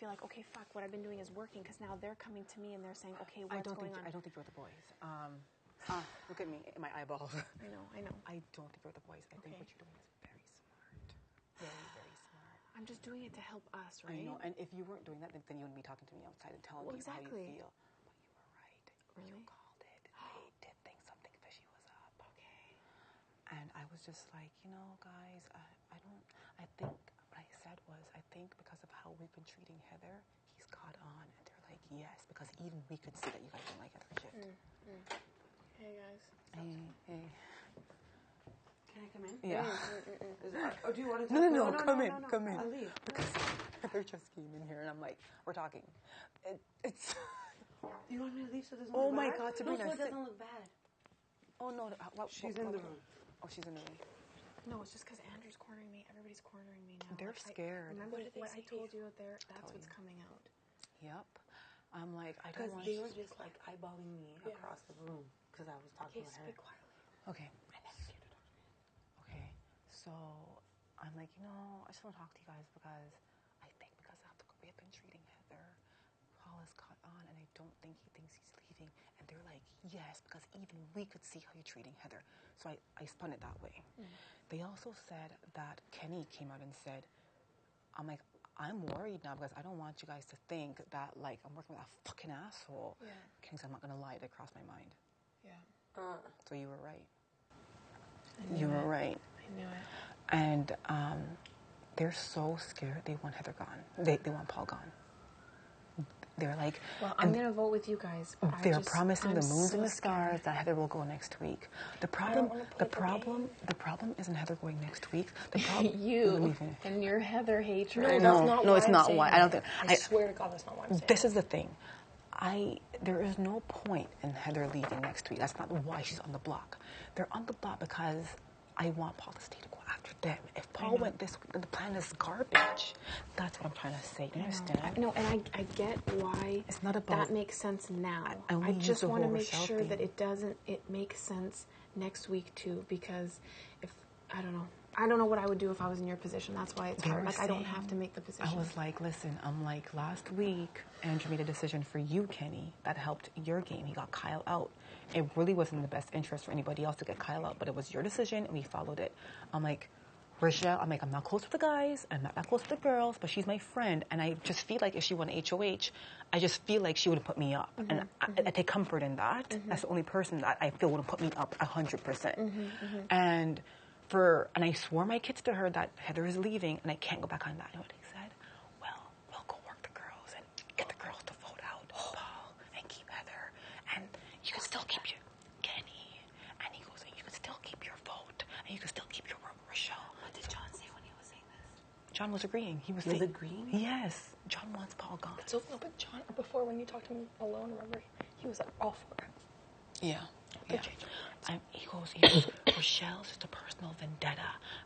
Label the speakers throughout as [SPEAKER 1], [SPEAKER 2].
[SPEAKER 1] feel like, okay, fuck, what I've been doing is working, because now they're coming to me and they're saying, okay, what's going on?
[SPEAKER 2] I don't think you're with the boys. Look at me, my eyeballs.
[SPEAKER 1] I know.
[SPEAKER 2] I don't think you're with the boys. I think what you're doing is very smart. Very, very smart.
[SPEAKER 1] I'm just doing it to help us, right?
[SPEAKER 2] I know, and if you weren't doing that, then you wouldn't be talking to me outside and telling me how you feel. But you were right.
[SPEAKER 1] Really?
[SPEAKER 2] You called it. They did think something fishy was up.
[SPEAKER 1] Okay.
[SPEAKER 2] And I was just like, guys, I think what I said was, I think because of how we've been treating Heather, he's caught on. And they're like, yes, because even we could see that you guys don't like Heather shit.
[SPEAKER 1] Hey, guys.
[SPEAKER 2] Hey.
[SPEAKER 3] Can I come in?
[SPEAKER 2] Yeah.
[SPEAKER 3] Or do you want to talk?
[SPEAKER 2] No, come in.
[SPEAKER 3] I'll leave.
[SPEAKER 2] Because Heather just came in here, and I'm like, we're talking. It's...
[SPEAKER 3] You want me to leave so it doesn't
[SPEAKER 2] Oh
[SPEAKER 3] look
[SPEAKER 2] my
[SPEAKER 3] bad?
[SPEAKER 2] God, Sabrina.
[SPEAKER 3] No, so it doesn't look bad.
[SPEAKER 2] Oh, no.
[SPEAKER 3] She's in the room.
[SPEAKER 2] Oh, she's in the room.
[SPEAKER 1] No, it's just because Andrew's cornering me. Everybody's cornering me now.
[SPEAKER 2] They're scared.
[SPEAKER 1] Remember what I told you out there? That's what's coming out.
[SPEAKER 2] Yep. I'm like, I don't want...
[SPEAKER 3] Because they were just like eyeballing me across the room because I was talking to her.
[SPEAKER 1] Speak quietly.
[SPEAKER 2] Okay. I'm not scared to talk to me. Okay. So I'm like, I just want to talk to you guys because I think because of the way I've been treating Heather, Paul is caught on, and I don't think he thinks he's leaving. And they're like, yes, because even we could see how you're treating Heather. So I spun it that way. They also said that Kenny came out and said, I'm like, I'm worried now because I don't want you guys to think that, like, I'm working with a fucking asshole. Yeah. Kenny said, I'm not going to lie, that crossed my mind.
[SPEAKER 1] Yeah.
[SPEAKER 2] So you were right. You were right.
[SPEAKER 1] I knew it.
[SPEAKER 2] And they're so scared. They want Heather gone. They want Paul gone. They're like...
[SPEAKER 1] Well, I'm going to vote with you guys.
[SPEAKER 2] They're promising the moons and the stars that Heather will go next week. The problem isn't Heather going next week. The problem...
[SPEAKER 1] You and your Heather hatred.
[SPEAKER 2] No, it's not why. I don't think...
[SPEAKER 1] I swear to God, that's not why I'm saying
[SPEAKER 2] this is the thing. There is no point in Heather leaving next week. That's not why she's on the block. They're on the block because I want Paul to stay to go after them. If Paul went this week, then the plan is garbage. That's what I'm trying to say. You understand?
[SPEAKER 1] No, and I get why
[SPEAKER 2] it's not about,
[SPEAKER 1] that makes sense now. I just want to make sure that it makes sense next week too, because I don't know what I would do if I was in your position. That's why it's hard. Like, I don't have to make the position.
[SPEAKER 2] I was like, listen, last week, Andrew made a decision for you, Kenny, that helped your game. He got Kyle out. It really wasn't in the best interest for anybody else to get Kyle out, but it was your decision, and we followed it. I'm like, Rochelle, I'm not close to the guys, I'm not that close to the girls, but she's my friend, and I just feel like if she won HOH, I just feel like she would have put me up. And I take comfort in that. That's the only person that I feel would have put me up 100%. And I swore my kids to her that Heather is leaving, and I can't go back on that. You know what he said? Well, we'll go work the girls and get the girls to vote out Paul and keep Heather, and you can still keep your Kenny. And he goes, and you can still keep your vote, and you can still keep your Rochelle.
[SPEAKER 1] What did John say when he was saying this?
[SPEAKER 2] John was agreeing. He was
[SPEAKER 3] agreeing?
[SPEAKER 2] Yes. John wants Paul gone.
[SPEAKER 1] So, no, but John, before when you talked to him alone, remember, he was all for it.
[SPEAKER 2] Yeah. He goes, Rochelle's just a personal vendetta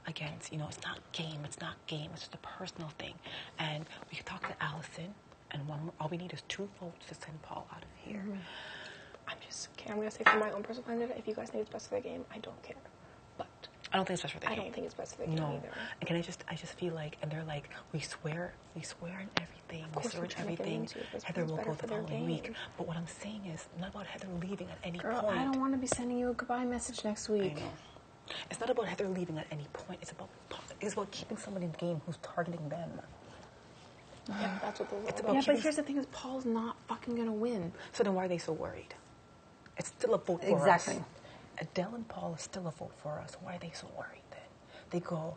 [SPEAKER 2] against, it's not game, it's just a personal thing. And we can talk to Allison, and all we need is 2 votes to send Paul out of here.
[SPEAKER 1] I'm going to say from my own personal point of view, if you guys think it's best for the game, I don't care. But
[SPEAKER 2] I don't think it's best for the game.
[SPEAKER 1] I don't think it's best for the game either.
[SPEAKER 2] And I just feel like, and they're like, we swear in everything. We swear in everything. Heather will go the following week. But what I'm saying is not about Heather leaving at any point.
[SPEAKER 1] I don't want to be sending you a goodbye message next week.
[SPEAKER 2] I know. It's not about Heather leaving at any point. It's about keeping someone in the game who's targeting them.
[SPEAKER 1] Yeah, that's what those are. Yeah, but here's the thing: is Paul's not fucking gonna win.
[SPEAKER 2] So then why are they so worried? It's still a vote for us.
[SPEAKER 3] Exactly.
[SPEAKER 2] Adele and Paul is still a vote for us. Why are they so worried then? They go,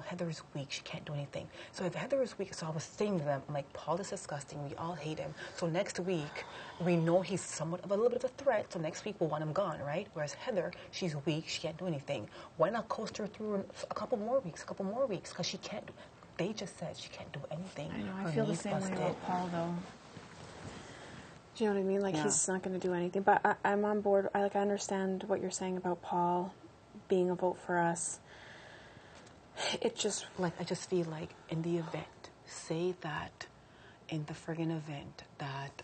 [SPEAKER 2] Heather's weak. She can't do anything. So if Heather is weak, so I was saying to them, I'm like, Paul is disgusting. We all hate him. So next week, we know he's somewhat of a little bit of a threat. So next week, we'll want him gone, right? Whereas Heather, she's weak. She can't do anything. Why not coast her through a couple more weeks? Because she can't do. They just said she can't do anything.
[SPEAKER 1] I know. I feel the same way about Paul, though. Do you know what I mean? Like, he's not going to do anything. But I'm on board. I understand what you're saying about Paul being a vote for us. It just...
[SPEAKER 2] I just feel like in the event, say that in the friggin' event that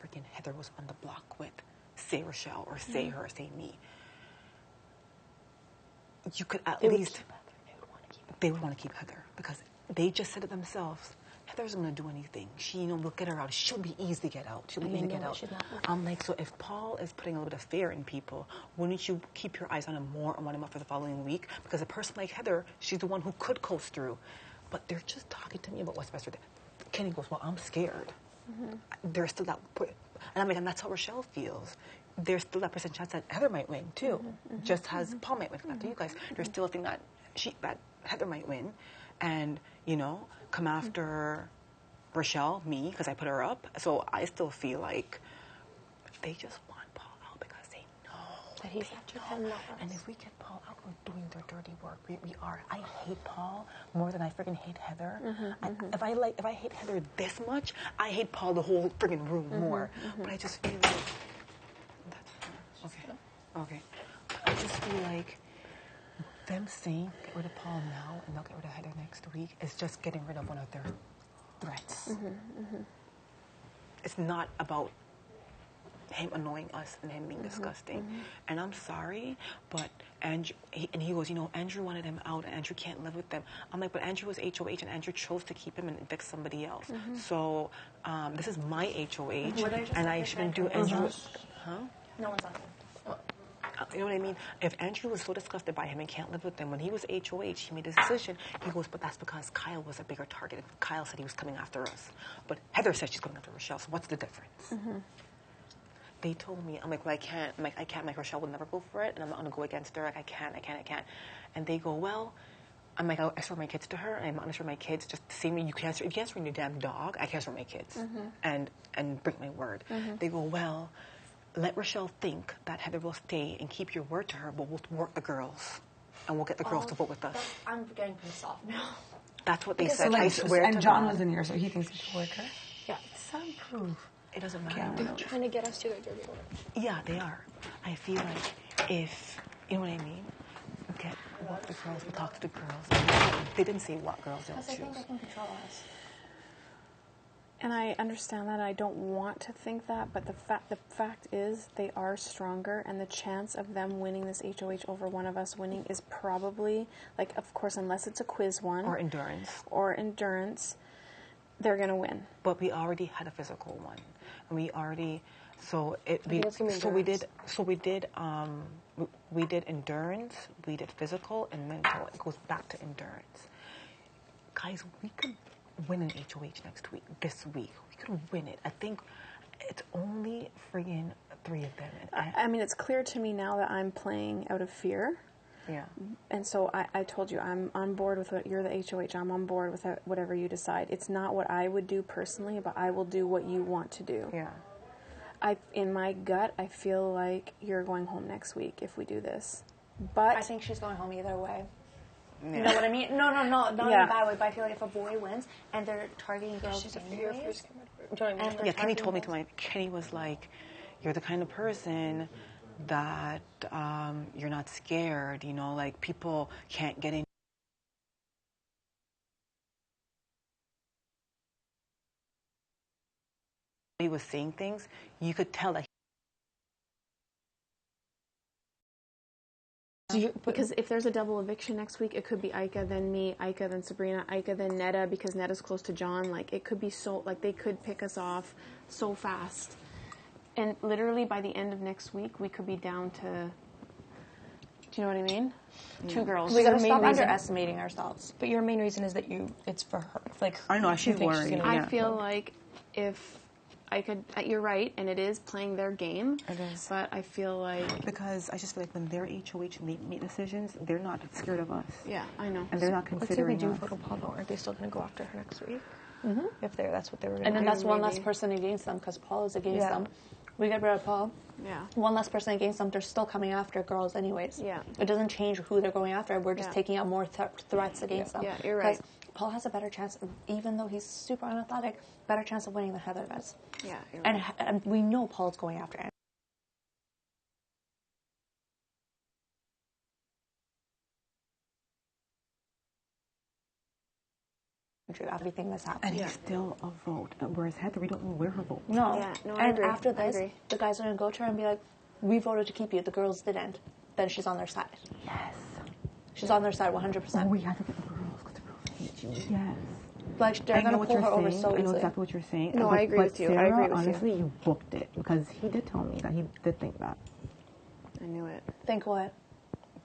[SPEAKER 2] friggin' Heather was on the block with, say Rochelle, or say her, or say me, you could at least... They would want to keep Heather. Because they just said it themselves. Heather's going to do anything. She, we'll get her out. She'll be easy to get out. She'll be easy to get out. I'm like, so if Paul is putting a little bit of fear in people, wouldn't you keep your eyes on him more and want him up for the following week? Because a person like Heather, she's the one who could coast through. But they're just talking to me about what's best for them. Kenny goes, well, I'm scared. There's still that, and I'm like, and that's how Rochelle feels. There's still that percent chance that Heather might win too, just as Paul might win. Not to you guys. There's still a thing that Heather might win, and come after Rochelle, me, because I put her up. So I still feel like they just want Paul out because they know that he's after them. And if we get Paul out, we're doing their dirty work. We are. I hate Paul more than I freaking hate Heather. If I hate Heather this much, I hate Paul the whole freaking room more. But I just feel like okay. I just feel like them saying get rid of Paul now and they'll get rid of Heather next week is just getting rid of one of their threats. It's not about him annoying us and him being disgusting. And I'm sorry, but Andrew, he goes, Andrew wanted him out and Andrew can't live with them. I'm like, but Andrew was HOH and Andrew chose to keep him and evict somebody else. So this is my HOH and I shouldn't do Andrew. Huh?
[SPEAKER 4] No one's on it.
[SPEAKER 2] You know what I mean? If Andrew was so disgusted by him and can't live with them, when he was HOH, he made a decision. He goes, but that's because Kyle was a bigger target. Kyle said he was coming after us. But Heather said she's coming after Rochelle, so what's the difference? They told me, I'm like, well, I can't. I'm like, Rochelle would never go for it, and I'm not going to go against her. Like, I can't. And they go, well, I'm like, I swear my kids to her, and I'm not going to swear my kids. Just see me, you can't swear your damn dog. I can't swear my kids. And break my word. They go, well, let Rochelle think that Heather will stay and keep your word to her, but we'll work the girls. And we'll get the girls to vote with us.
[SPEAKER 4] I'm getting pissed off now.
[SPEAKER 2] That's what they said.
[SPEAKER 5] So, like,
[SPEAKER 2] I swear
[SPEAKER 5] and
[SPEAKER 2] to
[SPEAKER 5] John
[SPEAKER 2] God.
[SPEAKER 5] was in here, so he thinks he can work her?
[SPEAKER 4] Yeah.
[SPEAKER 5] Soundproof.
[SPEAKER 2] It doesn't matter.
[SPEAKER 4] They're trying to get us to their dirty work.
[SPEAKER 2] Yeah, they are. I feel like if, you know what I mean? Walk the girls, we'll talk to the girls. They didn't say what girls they'll choose.
[SPEAKER 4] Because I think they can control us.
[SPEAKER 1] And I understand that. I don't want to think that, but the fact is they are stronger, and the chance of them winning this HOH over one of us winning is probably, like, of course, unless it's a quiz one.
[SPEAKER 2] Or endurance.
[SPEAKER 1] They're going to win.
[SPEAKER 2] But we already had a physical one. And we already, we did endurance, we did physical, and mental. It goes back to endurance. Guys, we could win an HOH this week. We could win it. I think it's only friggin' 3 of them.
[SPEAKER 1] I mean, it's clear to me now that I'm playing out of fear.
[SPEAKER 2] Yeah.
[SPEAKER 1] And so I told you, I'm on board with what you're the HOH. I'm on board with whatever you decide. It's not what I would do personally, but I will do what you want to do.
[SPEAKER 2] Yeah.
[SPEAKER 1] In my gut, I feel like you're going home next week if we do this. But
[SPEAKER 4] I think she's going home either way.
[SPEAKER 2] Yeah.
[SPEAKER 4] You know what I mean? No, not in a bad way, but I feel like if a boy wins and they're targeting girls anyways,
[SPEAKER 2] yeah, Kenny told me Kenny was like, you're the kind of person that you're not scared, like people can't get in. He was saying things, you could tell that.
[SPEAKER 1] Because if there's a double eviction next week, it could be Ika, then me, Ika, then Sabrina, Ika, then Netta, because Netta's close to John. Like, it could be so, like, they could pick us off so fast. And literally by the end of next week, we could be down to, do you know what I mean? 2 girls.
[SPEAKER 4] we gotta stop underestimating ourselves.
[SPEAKER 5] But your main reason is that it's for her. Like,
[SPEAKER 2] I know, she's worried.
[SPEAKER 1] I feel like if you're right, and it is playing their game.
[SPEAKER 2] It is.
[SPEAKER 1] But I feel like...
[SPEAKER 2] Because I just feel like when they're HOH and they make decisions, they're not scared of us.
[SPEAKER 1] Yeah, I know.
[SPEAKER 2] And they're not considering us.
[SPEAKER 5] Let's say we do vote Paul, though. Aren't they still going to go after her next week? If that's what they were going to do.
[SPEAKER 4] And then that's one less person against them, because Paul is against them. We get rid of Paul.
[SPEAKER 1] Yeah.
[SPEAKER 4] One less person against them. They're still coming after girls anyways.
[SPEAKER 1] Yeah.
[SPEAKER 4] It doesn't change who they're going after. We're just taking out more threats against them.
[SPEAKER 1] Yeah, you're right.
[SPEAKER 4] Because Paul has a better chance, even though he's super unathletic, better chance of winning than Heather does.
[SPEAKER 1] Yeah, you're right.
[SPEAKER 4] And we know Paul's going after Andrew. Everything that's happened.
[SPEAKER 2] And he's still a vote. Whereas Heather, we don't know where her vote.
[SPEAKER 4] No.
[SPEAKER 1] Yeah, no, I
[SPEAKER 4] and
[SPEAKER 1] agree.
[SPEAKER 4] after
[SPEAKER 1] I
[SPEAKER 4] this,
[SPEAKER 1] agree.
[SPEAKER 4] the guys are going to go to her and be like, we voted to keep you. The girls didn't. Then she's on their side.
[SPEAKER 2] Yes.
[SPEAKER 4] She's on their side 100%.
[SPEAKER 2] Oh, we have to get the girls because the girls hate you. Yes.
[SPEAKER 4] Like, they're going to pull her over so
[SPEAKER 2] I know
[SPEAKER 4] easily.
[SPEAKER 2] exactly what you're saying.
[SPEAKER 1] No, I agree with you.
[SPEAKER 2] Sarah,
[SPEAKER 1] I agree with
[SPEAKER 2] honestly, you booked it because he did tell me that he did think that.
[SPEAKER 1] I knew it.
[SPEAKER 4] Think what?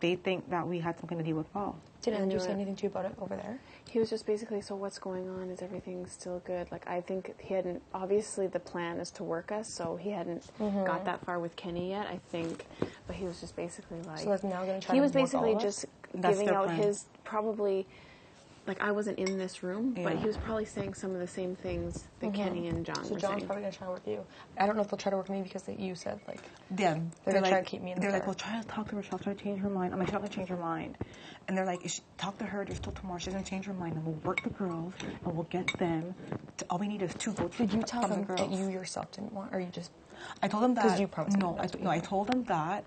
[SPEAKER 2] They think that we had something to do with Paul.
[SPEAKER 5] Did Andrew say anything to you about it over there?
[SPEAKER 1] He was just basically, so what's going on? Is everything still good? Like, I think he hadn't, obviously the plan is to work us, so he hadn't got that far with Kenny yet, I think. But he was just basically like...
[SPEAKER 5] So, like, now going to try
[SPEAKER 1] he
[SPEAKER 5] to
[SPEAKER 1] was
[SPEAKER 5] work
[SPEAKER 1] basically
[SPEAKER 5] all of
[SPEAKER 1] just
[SPEAKER 5] us?
[SPEAKER 1] giving out his, probably... Like, I wasn't in this room, but
[SPEAKER 2] Yeah.
[SPEAKER 1] he was probably saying some of the same things that Kenny and John
[SPEAKER 5] So
[SPEAKER 1] were
[SPEAKER 5] John's
[SPEAKER 1] saying.
[SPEAKER 5] probably going to try to work you. I don't know if they'll try to work me because you said, like...
[SPEAKER 2] Yeah,
[SPEAKER 5] They're going to try to keep me in the
[SPEAKER 2] They're like,
[SPEAKER 5] dark.
[SPEAKER 2] well, try to talk to her. She'll try to change her mind. I'm like, she's not going to change her mind. And they're like, talk to her. There's still tomorrow. She's going to change her mind. And we'll work the girls. And we'll get them. All we need is 2 votes
[SPEAKER 5] Did you tell
[SPEAKER 2] from
[SPEAKER 5] them
[SPEAKER 2] the girls.
[SPEAKER 5] that you yourself didn't want, or you just...
[SPEAKER 2] I told them that...
[SPEAKER 5] Because you promised
[SPEAKER 2] No,
[SPEAKER 5] me
[SPEAKER 2] I told them that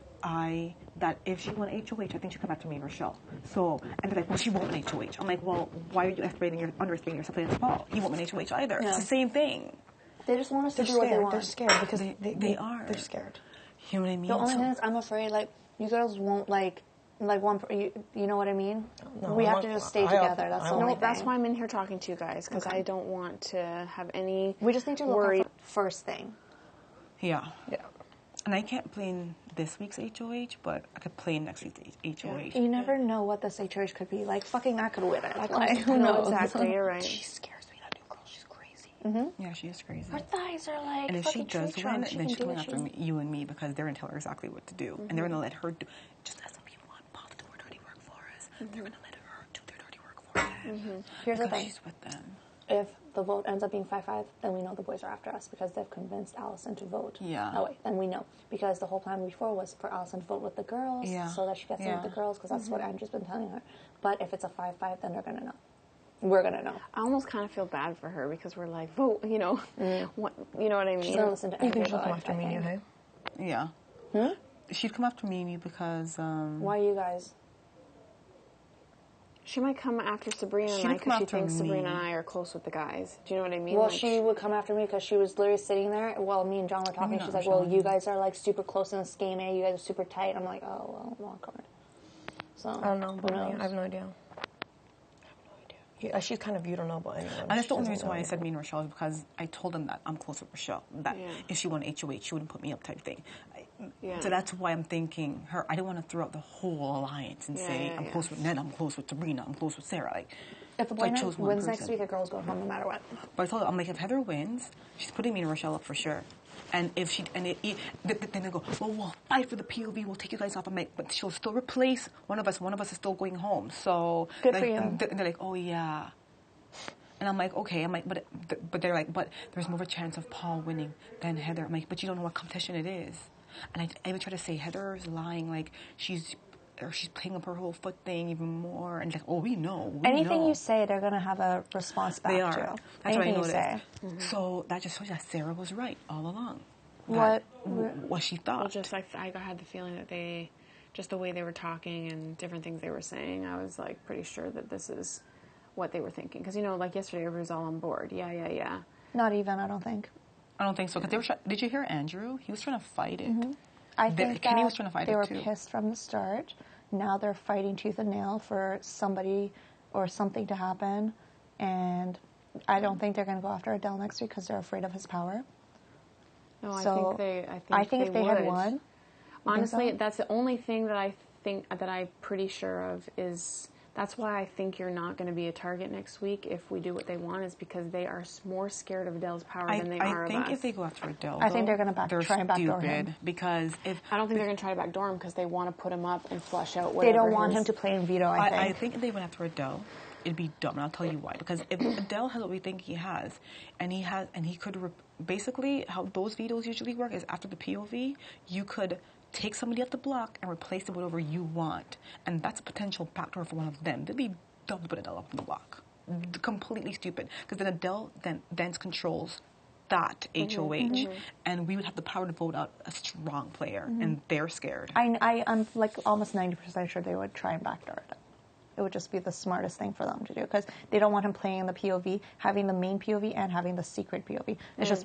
[SPEAKER 2] that if she won HOH, I think she'd come after me and Rochelle. So, and they're like, well, she won't win HOH. I'm like, well, why are you underestimating yourself against Paul? He won't win HOH either.
[SPEAKER 4] Yeah.
[SPEAKER 2] It's the same thing.
[SPEAKER 4] They just want us to
[SPEAKER 5] They're
[SPEAKER 4] do what they
[SPEAKER 5] scared.
[SPEAKER 4] want.
[SPEAKER 5] They're scared because
[SPEAKER 2] They are.
[SPEAKER 5] They're scared.
[SPEAKER 2] You know what I mean?
[SPEAKER 4] The only
[SPEAKER 2] So-
[SPEAKER 4] thing is, I'm afraid, like, you girls won't, like one, you know what I mean?
[SPEAKER 5] No,
[SPEAKER 4] we
[SPEAKER 5] I'm
[SPEAKER 4] have to
[SPEAKER 5] not-
[SPEAKER 4] just stay
[SPEAKER 5] I-
[SPEAKER 4] together. That's the only
[SPEAKER 1] No,
[SPEAKER 4] thing.
[SPEAKER 1] that's why I'm in here talking to you guys, because I don't want to have any
[SPEAKER 4] We just need to look
[SPEAKER 1] worry.
[SPEAKER 4] out for first thing.
[SPEAKER 2] Yeah.
[SPEAKER 5] Yeah.
[SPEAKER 2] And I can't plan this week's HOH, but I could plan next week's HOH.
[SPEAKER 4] You never know what this HOH could be. Like, fucking, I could win it. Like, who
[SPEAKER 1] No,
[SPEAKER 4] knows?
[SPEAKER 1] exactly, you're right.
[SPEAKER 5] She scares me, that new girl. She's crazy.
[SPEAKER 2] Yeah, she is crazy.
[SPEAKER 4] Her thighs are like
[SPEAKER 2] And if she
[SPEAKER 4] fucking
[SPEAKER 2] does
[SPEAKER 4] tree
[SPEAKER 2] win,
[SPEAKER 4] trunks. She
[SPEAKER 2] then
[SPEAKER 4] can
[SPEAKER 2] she's
[SPEAKER 4] do
[SPEAKER 2] going
[SPEAKER 4] what
[SPEAKER 2] after
[SPEAKER 4] she
[SPEAKER 2] me, you and me because they're going to tell her exactly what to do. And they're going to let her do, just as we want Paul to do her dirty work for us. They're going to let her do their dirty work for them.
[SPEAKER 4] Here's the
[SPEAKER 2] Because
[SPEAKER 4] thing.
[SPEAKER 2] she's with them.
[SPEAKER 4] If the vote ends up being 5-5, then we know the boys are after us because they've convinced Allison to vote.
[SPEAKER 2] Yeah.
[SPEAKER 4] Oh, wait, then we know. Because the whole plan before was for Allison to vote with the girls
[SPEAKER 2] Yeah.
[SPEAKER 4] so that she gets in with
[SPEAKER 2] Yeah.
[SPEAKER 4] the girls because that's what Andrew's been telling her. But if it's a 5-5, then they're going to know. We're going to know.
[SPEAKER 1] I almost kind of feel bad for her because we're like, vote, you know, what, you know what I mean?
[SPEAKER 4] She's going to listen to
[SPEAKER 5] You
[SPEAKER 4] Andrew.
[SPEAKER 5] think she'll
[SPEAKER 4] though,
[SPEAKER 5] come
[SPEAKER 4] I
[SPEAKER 5] after me,
[SPEAKER 4] think.
[SPEAKER 5] okay?
[SPEAKER 2] Yeah. She'd come after Mimi because...
[SPEAKER 4] Why you guys?
[SPEAKER 1] She might come after Sabrina and
[SPEAKER 2] She
[SPEAKER 1] I
[SPEAKER 2] would come
[SPEAKER 1] because she
[SPEAKER 2] after
[SPEAKER 1] thinks Sabrina
[SPEAKER 2] me.
[SPEAKER 1] and I are close with the guys. Do you know what I mean?
[SPEAKER 4] Well,
[SPEAKER 1] Like,
[SPEAKER 4] she would come after me because she was literally sitting there while me and John were talking.
[SPEAKER 2] not
[SPEAKER 4] She's like,
[SPEAKER 2] Rochelle.
[SPEAKER 4] well, you guys are like super close in this game, eh? You guys are super tight. I'm like, oh, well, walk over. So,
[SPEAKER 5] I don't know,
[SPEAKER 4] who
[SPEAKER 5] but
[SPEAKER 4] knows?
[SPEAKER 5] I have no idea. Yeah, she's kind of, you don't know about anyone.
[SPEAKER 2] And that's the
[SPEAKER 5] She
[SPEAKER 2] only
[SPEAKER 5] doesn't
[SPEAKER 2] reason
[SPEAKER 5] know
[SPEAKER 2] why I said
[SPEAKER 5] anyone.
[SPEAKER 2] me and Rochelle is because I told them that I'm close with Rochelle. That if she won HOH, she wouldn't put me up type thing.
[SPEAKER 1] Yeah.
[SPEAKER 2] So that's why I'm thinking her. I didn't want to throw out the whole alliance and say I'm close with Ned, I'm close with Sabrina, I'm close with Sarah. Like,
[SPEAKER 4] If the
[SPEAKER 2] so I
[SPEAKER 4] boy
[SPEAKER 2] chose one
[SPEAKER 4] wins next
[SPEAKER 2] person.
[SPEAKER 4] week, the girl's going home no matter what.
[SPEAKER 2] But I told her, I'm like, if Heather wins, she's putting me and Rochelle up for sure. And if she, and then they go, well, we'll fight for the POV, we'll take you guys off. I'm like, but she'll still replace one of us. One of us is still going home. So
[SPEAKER 4] Good
[SPEAKER 2] like,
[SPEAKER 4] for you.
[SPEAKER 2] And they're like, oh yeah. And I'm like, okay. I'm like, but they're like, but there's more of a chance of Paul winning than Heather. I'm like, but you don't know what competition it is. And I even try to say Heather's lying, like she's playing up her whole foot thing even more. And like, oh, we know.
[SPEAKER 4] Anything you say, they're going to have a response back
[SPEAKER 2] They are.
[SPEAKER 4] to.
[SPEAKER 2] That's what I
[SPEAKER 4] Anything you
[SPEAKER 2] noticed.
[SPEAKER 4] say.
[SPEAKER 2] So that just shows that Sarah was right all along.
[SPEAKER 4] What?
[SPEAKER 2] What she thought.
[SPEAKER 1] Well, just I had the feeling that they, just the way they were talking and different things they were saying, I was like pretty sure that this is what they were thinking. Because, you know, like yesterday, everybody was all on board. Yeah.
[SPEAKER 4] Not even, I don't think.
[SPEAKER 2] I don't think so. Because they were. Did you hear Andrew? He was trying to fight it.
[SPEAKER 4] I think
[SPEAKER 2] Kenny
[SPEAKER 4] that
[SPEAKER 2] was trying to fight
[SPEAKER 4] they
[SPEAKER 2] it
[SPEAKER 4] were
[SPEAKER 2] too.
[SPEAKER 4] pissed from the start. Now they're fighting tooth and nail for somebody or something to happen. And I don't think they're going to go after Adele next week because they're afraid of his power.
[SPEAKER 1] No,
[SPEAKER 4] So,
[SPEAKER 1] I think
[SPEAKER 4] if they had won,
[SPEAKER 1] honestly,
[SPEAKER 4] so?
[SPEAKER 1] that's the only thing that I think that I'm pretty sure of is that's why I think you're not going to be a target next week if we do what they want is because they are more scared of Adele's power than they are of us.
[SPEAKER 2] I think if they go after Adele,
[SPEAKER 4] I think they're going
[SPEAKER 2] they're
[SPEAKER 4] to try and backdoor
[SPEAKER 2] stupid
[SPEAKER 4] him.
[SPEAKER 2] because if
[SPEAKER 1] I don't think they're going to try to backdoor him because they want to put him up and flush out
[SPEAKER 4] They
[SPEAKER 1] whatever
[SPEAKER 4] don't want
[SPEAKER 1] his-
[SPEAKER 4] him to play in veto,
[SPEAKER 2] I think if they went after Adele, it'd be dumb, and I'll tell you why. Because if Adele has what we think he has, and he could basically how those vetoes usually work is after the POV, you could take somebody off the block and replace them with whatever you want, and that's a potential backdoor for one of them. They'd be dumb to put Adele up on the block, completely stupid. Because then Adele then controls that HOH, and we would have the power to vote out a strong player, and they're scared.
[SPEAKER 4] I'm like almost 90% sure they would try and backdoor it. It would just be the smartest thing for them to do because they don't want him playing in the POV, having the main POV and having the secret POV. It's just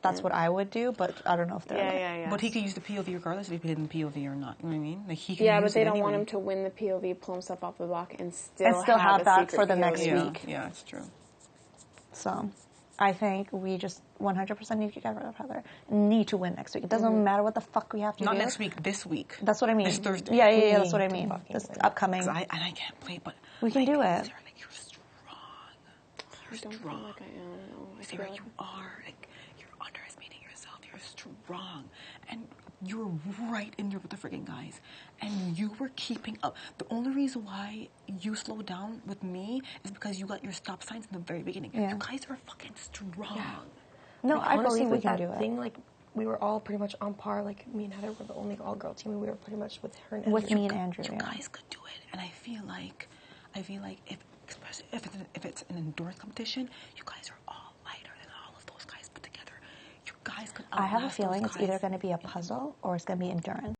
[SPEAKER 4] that's what I would do, but I don't know if they're...
[SPEAKER 1] Yeah.
[SPEAKER 2] But he could use the POV regardless if he played in the POV or not. You know what I mean? Like he can
[SPEAKER 1] Yeah,
[SPEAKER 2] use
[SPEAKER 1] but they
[SPEAKER 2] it
[SPEAKER 1] don't
[SPEAKER 2] anyway.
[SPEAKER 1] want him to win the POV, pull himself off the block, and still
[SPEAKER 4] have
[SPEAKER 1] a
[SPEAKER 4] that
[SPEAKER 1] secret
[SPEAKER 4] for the
[SPEAKER 1] POV.
[SPEAKER 4] next
[SPEAKER 2] Yeah,
[SPEAKER 4] week.
[SPEAKER 2] yeah, it's true.
[SPEAKER 4] So I think we just 100% need to get rid of Heather. Need to win next week. It doesn't matter what the fuck we have to do.
[SPEAKER 2] Not next week, this week.
[SPEAKER 4] That's what I mean.
[SPEAKER 2] This Thursday.
[SPEAKER 4] Yeah, that's what I mean. This upcoming.
[SPEAKER 2] And I can't play, but
[SPEAKER 4] we can do it.
[SPEAKER 2] Sarah, like, you're strong. You're
[SPEAKER 1] I don't
[SPEAKER 2] strong.
[SPEAKER 1] feel like I am. No, I
[SPEAKER 2] Sarah,
[SPEAKER 1] feel
[SPEAKER 2] you are. Like, you're underestimating yourself. You're strong. And you were right in there with the friggin' guys. And you were keeping up. The only reason why you slowed down with me is because you got your stop signs in the very beginning.
[SPEAKER 4] Yeah.
[SPEAKER 2] You guys are fucking strong.
[SPEAKER 5] Yeah.
[SPEAKER 4] No,
[SPEAKER 5] like,
[SPEAKER 4] I
[SPEAKER 5] honestly,
[SPEAKER 4] believe we
[SPEAKER 5] with
[SPEAKER 4] can
[SPEAKER 5] that
[SPEAKER 4] do it.
[SPEAKER 5] thing, like, we were all pretty much on par. Like, me and Heather were the only all-girl team, and we were pretty much with her and
[SPEAKER 4] With
[SPEAKER 5] Andrew.
[SPEAKER 4] me and Andrew,
[SPEAKER 2] You
[SPEAKER 4] yeah.
[SPEAKER 2] guys could do it. And I feel like if especially if it's an endurance competition, you guys are all lighter than all of those guys put together. You guys could outlast
[SPEAKER 4] I have a feeling
[SPEAKER 2] those
[SPEAKER 4] it's either
[SPEAKER 2] guys.
[SPEAKER 4] going to be a puzzle or it's going to be endurance.